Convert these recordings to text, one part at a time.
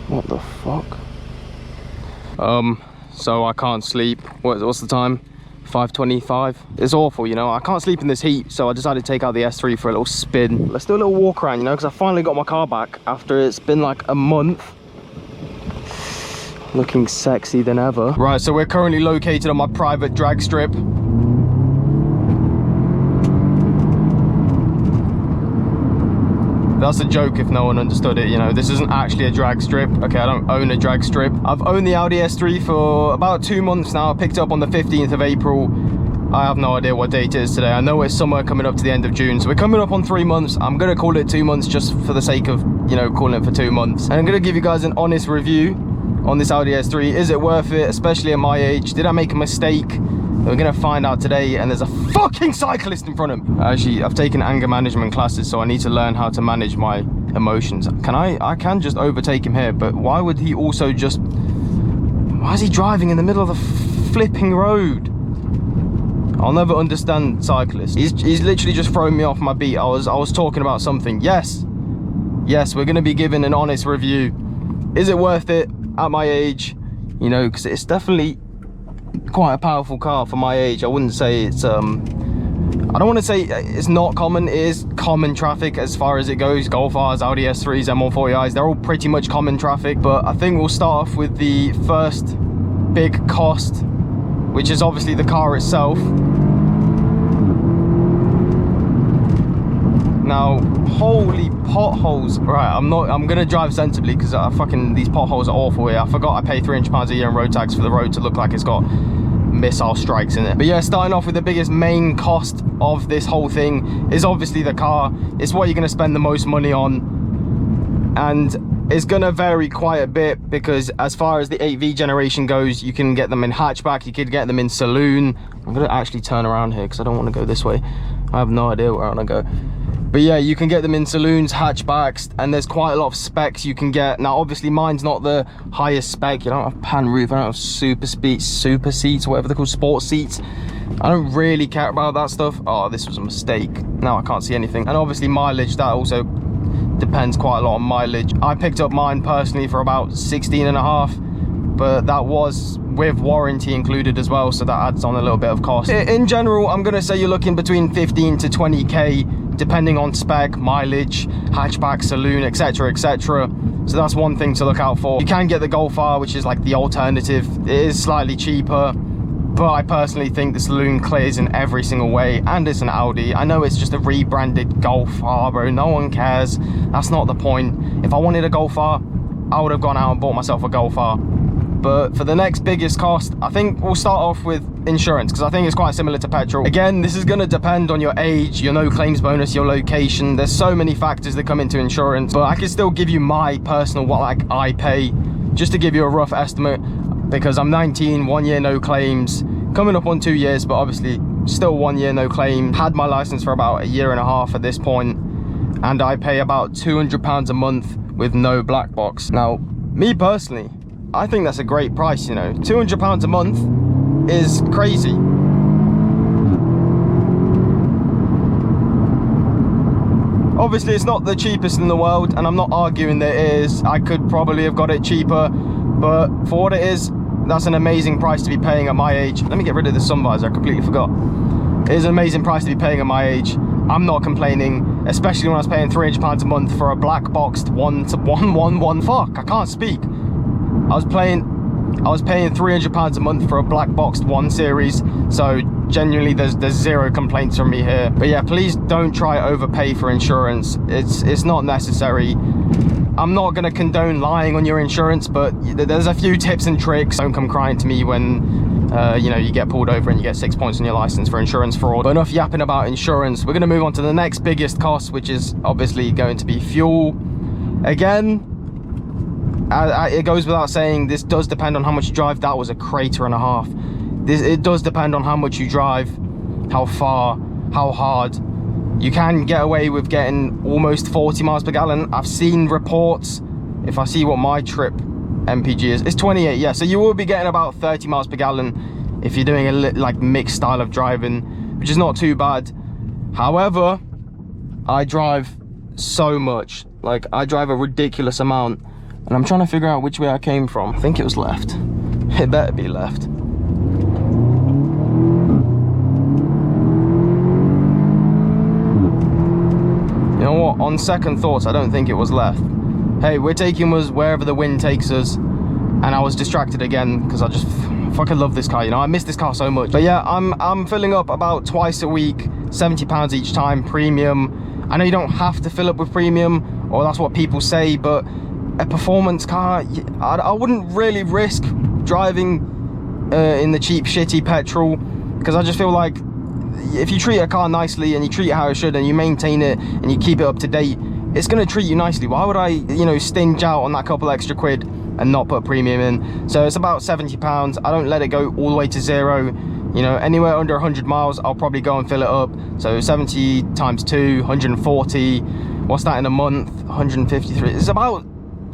What the fuck? So I can't sleep. What's the time? 5:25. It's awful, you know. I can't sleep in this heat, so I decided to take out the S3 for a little spin. Let's do a little walk around, you know, because I finally got my car back after it's been like a month. Looking sexy than ever. Right, so we're currently located on my private drag strip. That's a joke if no one understood it, you know. This isn't actually a drag strip. Okay, I don't own a drag strip. I've owned the Audi S3 for about 2 months now. I picked it up on the 15th of April. I have no idea what date it is today. I know it's summer coming up to the end of June. So we're coming up on 3 months. I'm gonna call it 2 months just for the sake of, you know, calling it for 2 months. And I'm gonna give you guys an honest review on this Audi S3. Is it worth it, especially at my age? Did I make a mistake? We're gonna find out today, and there's a fucking cyclist in front of me. Actually, I've taken anger management classes, so I need to learn how to manage my emotions. I can just overtake him here, but why would he also just... Why is he driving in the middle of the flipping road? I'll never understand cyclists. He's literally just thrown me off my beat. I was talking about something. Yes, we're gonna be giving an honest review. Is it worth it at my age? You know, because it's definitely quite a powerful car for my age. I wouldn't say it's I don't want to say it's not common. It is common traffic as far as it goes. Golf R's, Audi S3s, M140i's, they're all pretty much common traffic. But I think we'll start off with the first big cost, which is obviously the car itself. Now, holy potholes. Right, I'm gonna drive sensibly because these potholes are awful here. I forgot I pay £300 a year in road tax for the road to look like it's got missile strikes in it. But yeah, starting off with the biggest main cost of this whole thing is obviously the car. It's what you're gonna spend the most money on, and it's gonna vary quite a bit because as far as the 8V generation goes, you can get them in hatchback, you could get them in saloon. I'm gonna actually turn around here because I don't want to go this way. I have no idea where I want to go. But yeah, you can get them in saloons, hatchbacks, and there's quite a lot of specs you can get. Now, obviously, mine's not the highest spec. You don't have pan roof, I don't have super seats, whatever they're called, sports seats. I don't really care about that stuff. Oh, this was a mistake. Now I can't see anything. And obviously mileage, that also depends quite a lot on mileage. I picked up mine personally for about 16.5, but that was with warranty included as well, so that adds on a little bit of cost. In general, I'm gonna say you're looking between 15 to 20k, depending on spec, mileage, hatchback, saloon, etc, etc. So that's one thing to look out for. You can get the Golf R, which is like the alternative. It is slightly cheaper, but I personally think the saloon clears in every single way, and it's an Audi. I know it's just a rebranded Golf R, bro. No one cares. That's not the point. If I wanted a Golf R, I would have gone out and bought myself a Golf R. But for the next biggest cost, I think we'll start off with insurance, because I think it's quite similar to petrol. Again, this is going to depend on your age, your no claims bonus, your location. There's so many factors that come into insurance, but I can still give you my personal, what like I pay, just to give you a rough estimate, because I'm 19, 1 year no claims, coming up on 2 years, but obviously still 1 year no claim. Had my license for about 1.5 years at this point, and I pay about £200 a month with no black box. Now, me personally, I think that's a great price, you know. £200 a month is crazy. Obviously, it's not the cheapest in the world, and I'm not arguing that it is. I could probably have got it cheaper, but for what it is, that's an amazing price to be paying at my age. Let me get rid of the sun visor, I completely forgot. It is an amazing price to be paying at my age. I'm not complaining, especially when I was paying £300 a month for a black boxed 111. Fuck, I can't speak. I was paying £300 a month for a black boxed 1 Series, so genuinely there's zero complaints from me here. But yeah, please don't try overpay for insurance. It's not necessary. I'm not going to condone lying on your insurance, but there's a few tips and tricks. Don't come crying to me when you know, you get pulled over and you get 6 points on your license for insurance fraud. But enough yapping about insurance. We're going to move on to the next biggest cost, which is obviously going to be fuel. Again, it goes without saying, this does depend on how much you drive. That was a crater and a half. It does depend on how much you drive, how far, how hard. You can get away with getting almost 40 miles per gallon. I've seen reports, if I see what my trip MPG is, it's 28, yeah. So you will be getting about 30 miles per gallon if you're doing a like mixed style of driving, which is not too bad. However, I drive so much. Like, I drive a ridiculous amount. And I'm trying to figure out which way I came from. I think it was left. It better be left. You know what? On second thoughts, I don't think it was left. Hey, we're taking us wherever the wind takes us. And I was distracted again because I just fucking love this car, you know. I miss this car so much. But yeah, I'm filling up about twice a week, £70 each time, premium. I know you don't have to fill up with premium, or that's what people say, but a performance car, I wouldn't really risk driving in the cheap, shitty petrol, because I just feel like if you treat a car nicely and you treat it how it should and you maintain it and you keep it up to date, it's going to treat you nicely. Why would I, you know, stinge out on that couple extra quid and not put premium in? So it's about £70. I don't let it go all the way to zero. You know, anywhere under 100 miles, I'll probably go and fill it up. So 70 times 2, 140. What's that in a month? 153. It's about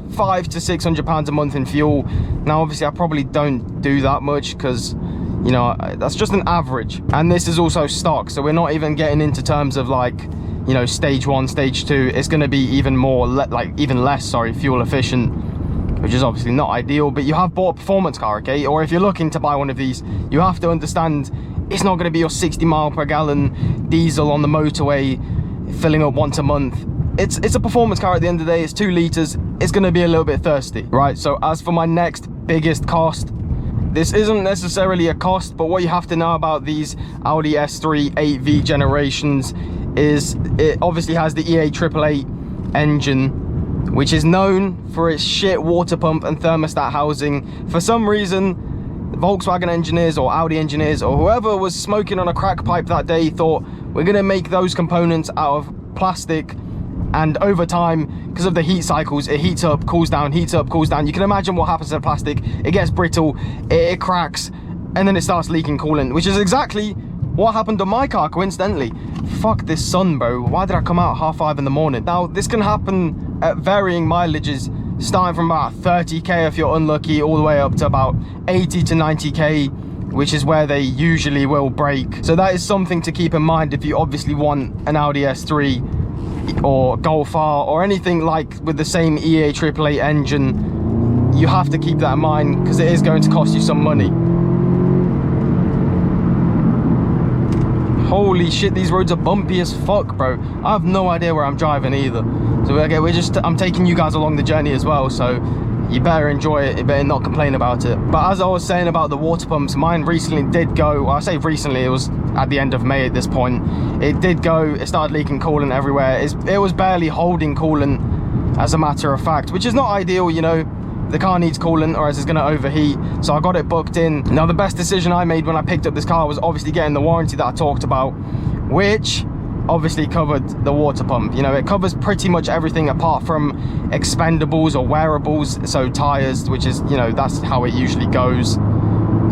£500 to £600 a month in fuel. Now, obviously, I probably don't do that much because, you know, that's just an average. And this is also stock, so we're not even getting into terms of like, you know, stage 1, stage 2. It's going to be even more, even less, sorry, fuel efficient, which is obviously not ideal. But you have bought a performance car, okay? Or if you're looking to buy one of these, you have to understand it's not going to be your 60 mile per gallon diesel on the motorway filling up once a month. It's a performance car at the end of the day. It's 2 litres. It's going to be a little bit thirsty, right? So as for my next biggest cost, this isn't necessarily a cost, but what you have to know about these Audi S3 8V generations is it obviously has the EA888 engine, which is known for its shit water pump and thermostat housing. For some reason, Volkswagen engineers or Audi engineers or whoever was smoking on a crack pipe that day thought, we're going to make those components out of plastic, and over time, because of the heat cycles, it heats up, cools down, heats up, cools down. You can imagine what happens to plastic. It gets brittle, it cracks, and then it starts leaking coolant, which is exactly what happened to my car, coincidentally. Fuck this sun, bro. Why did I come out at 5:30 in the morning? Now, this can happen at varying mileages, starting from about 30k if you're unlucky, all the way up to about 80 to 90k, which is where they usually will break. So that is something to keep in mind if you obviously want an Audi S3 or Golf R or anything like with the same EA888 engine. You have to keep that in mind because it is going to cost you some money. Holy shit, these roads are bumpy as fuck, bro. I have no idea where I'm driving either. So okay, I'm taking you guys along the journey as well, so you better enjoy it, you better not complain about it. But as I was saying about the water pumps, mine recently did go, well, I say recently, it was at the end of May at this point. It did go, it started leaking coolant everywhere. It was barely holding coolant, as a matter of fact, which is not ideal, you know. The car needs coolant or else it's going to overheat. So I got it booked in. Now, the best decision I made when I picked up this car was obviously getting the warranty that I talked about, which obviously covered the water pump. You know, it covers pretty much everything apart from expendables or wearables, so tires, which is, you know, that's how it usually goes.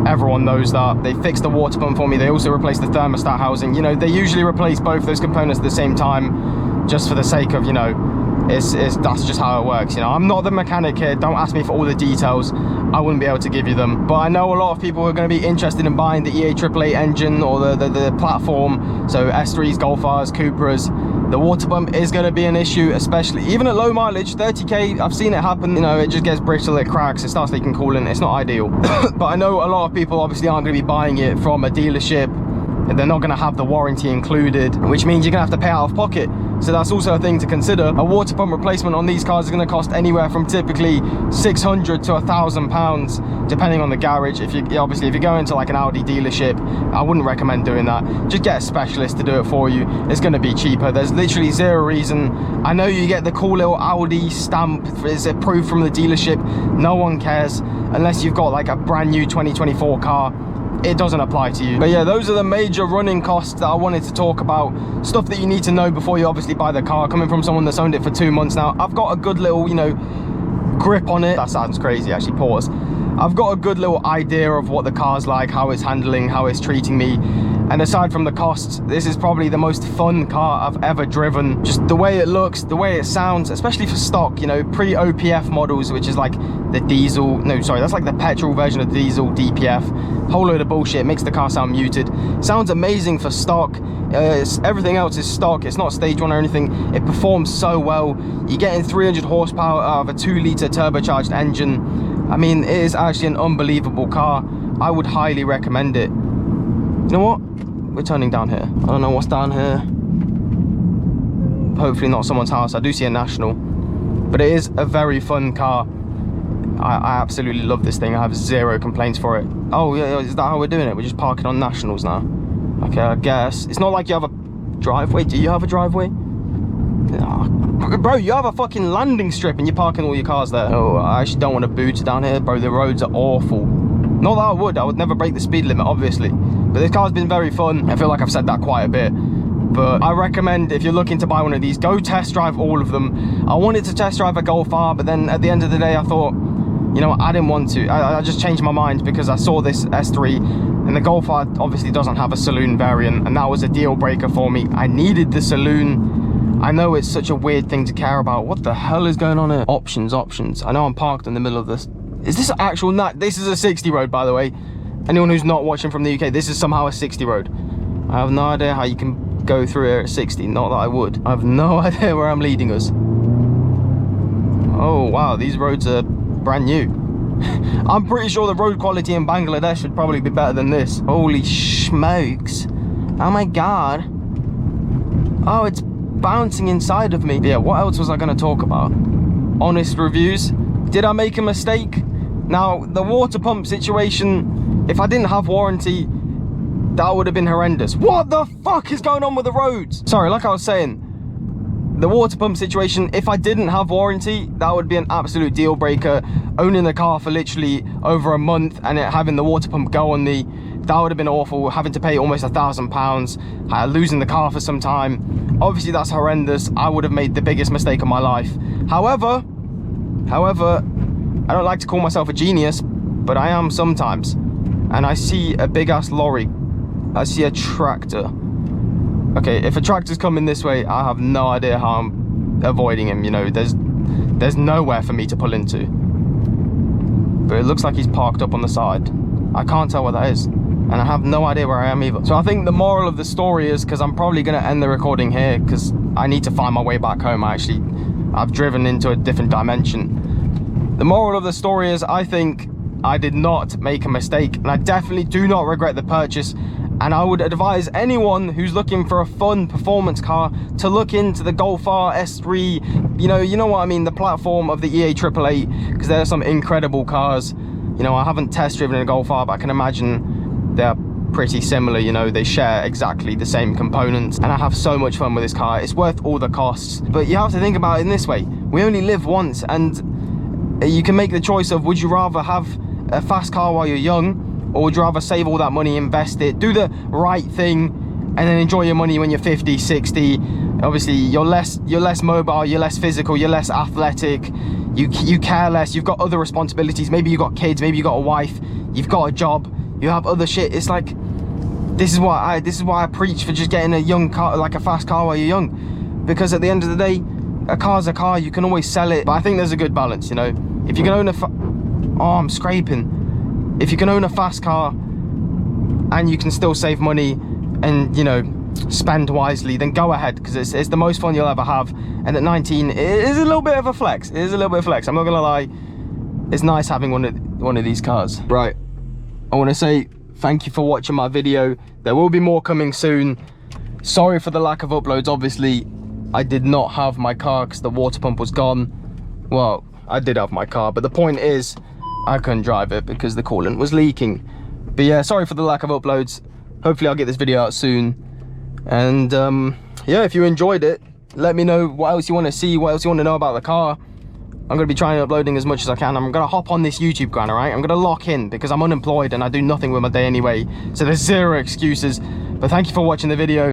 Everyone knows that. They fixed the water pump for me. They also replaced the thermostat housing. You know, they usually replace both those components at the same time, just for the sake of, you know, that's just how it works. You know, I'm not the mechanic here. Don't ask me for all the details. I wouldn't be able to give you them. But I know a lot of people who are going to be interested in buying the EA888 engine or the platform. So S3s, Golf R's, Cupras. The water pump is going to be an issue, especially even at low mileage, 30k. I've seen it happen. You know, it just gets brittle, it cracks, it starts leaking coolant. It's not ideal. But I know a lot of people obviously aren't going to be buying it from a dealership. And they're not going to have the warranty included, which means you're going to have to pay out of pocket. So that's also a thing to consider. A water pump replacement on these cars is going to cost anywhere from typically £600 to £1,000, depending on the garage. If you're going to like an Audi dealership, I wouldn't recommend doing that. Just get a specialist to do it for you. It's going to be cheaper. There's literally zero reason. I know you get the cool little Audi stamp, it's approved from the dealership. No one cares unless you've got like a brand new 2024 car. It doesn't apply to you. But yeah, those are the major running costs that I wanted to talk about. Stuff that you need to know before you obviously buy the car. Coming from someone that's owned it for 2 months now, I've got a good little, you know, grip on it. That sounds crazy, actually, pause. I've got a good little idea of what the car's like, how it's handling, how it's treating me. And aside from the costs, this is probably the most fun car I've ever driven. Just the way it looks, the way it sounds, especially for stock, you know, pre-OPF models, which is like the diesel, no, sorry, that's like the petrol version of diesel, DPF. Whole load of bullshit, makes the car sound muted. Sounds amazing for stock. Everything else is stock, it's not stage one or anything. It performs so well. You're getting 300 horsepower out of a 2-litre turbocharged engine. I mean, it is actually an unbelievable car. I would highly recommend it. You know what? We're turning down here. I don't know what's down here. Hopefully not someone's house. I do see a National. But it is a very fun car. I absolutely love this thing. I have zero complaints for it. Oh, yeah, is that how we're doing it? We're just parking on Nationals now. Okay, I guess. It's not like you have a driveway. Do you have a driveway? Oh, bro, you have a fucking landing strip and you're parking all your cars there. Oh, I actually don't want to boot down here, bro. The roads are awful. Not that I would never break the speed limit, obviously. But this car's been very fun. I feel like I've said that quite a bit. But I recommend, if you're looking to buy one of these, go test drive all of them. I wanted to test drive a Golf R, but then at the end of the day, I thought, you know what, I didn't want to. I just changed my mind because I saw this S3, and the Golf R obviously doesn't have a saloon variant, and that was a deal breaker for me. I needed the saloon. I know it's such a weird thing to care about. What the hell is going on here? Options. I know I'm parked in the middle of this. Is this actual nut? This is a 60 road, by the way. Anyone who's not watching from the UK, this is somehow a 60 road. I have no idea how you can go through here at 60. Not that I would. I have no idea where I'm leading us. Oh, wow. These roads are brand new. I'm pretty sure the road quality in Bangladesh should probably be better than this. Holy smokes. Oh, my God. Oh, it's bouncing inside of me. Yeah, what else was I going to talk about? Honest reviews. Did I make a mistake? Now, the water pump situation, if I didn't have warranty, that would have been horrendous. What the fuck is going on with the roads? Sorry, like I was saying, the water pump situation, if I didn't have warranty, that would be an absolute deal breaker. Owning the car for literally over a month and having the water pump go on me, that would have been awful. Having to pay almost £1,000, losing the car for some time. Obviously, that's horrendous. I would have made the biggest mistake of my life. However, I don't like to call myself a genius, but I am sometimes. And I see a big ass lorry. I see a tractor. Okay, if a tractor's coming this way, I have no idea how I'm avoiding him. You know, there's nowhere for me to pull into. But it looks like he's parked up on the side. I can't tell what that is. And I have no idea where I am either. So I think the moral of the story is, because I'm probably going to end the recording here, because I need to find my way back home. I've driven into a different dimension. The moral of the story is, I think I did not make a mistake, and I definitely do not regret the purchase. And I would advise anyone who's looking for a fun performance car to look into the Golf R S3. You know what I mean, the platform of the EA 888, because there are some incredible cars. You know, I haven't test driven a Golf R, but I can imagine they're pretty similar. You know, they share exactly the same components, and I have so much fun with this car. It's worth all the costs. But you have to think about it in this way: we only live once, and you can make the choice of, would you rather have a fast car while you're young, or would you rather save all that money, invest it, do the right thing, and then enjoy your money when you're 50, 60. Obviously, you're less mobile, you're less physical, you're less athletic, you care less, you've got other responsibilities. Maybe you've got kids, maybe you've got a wife, you've got a job, you have other shit. It's like, this is why I preach for just getting a young car, like a fast car while you're young, because at the end of the day, a car's a car. You can always sell it. But I think there's a good balance, you know. If you can own I'm scraping. If you can own a fast car and you can still save money and, you know, spend wisely, then go ahead, because it's the most fun you'll ever have. And at 19, it is a little bit of a flex. It is a little bit of a flex. I'm not gonna lie. It's nice having one of these cars. Right. I want to say thank you for watching my video. There will be more coming soon. Sorry for the lack of uploads. Obviously, I did not have my car because the water pump was gone. Well, I did have my car, but the point is, I couldn't drive it because the coolant was leaking. But yeah, sorry for the lack of uploads. Hopefully I'll get this video out soon. And yeah, if you enjoyed it, let me know what else you want to see, what else you want to know about the car. I'm going to be trying uploading as much as I can. I'm going to hop on this YouTube grind, all right? I'm going to lock in because I'm unemployed and I do nothing with my day anyway. So there's zero excuses. But thank you for watching the video.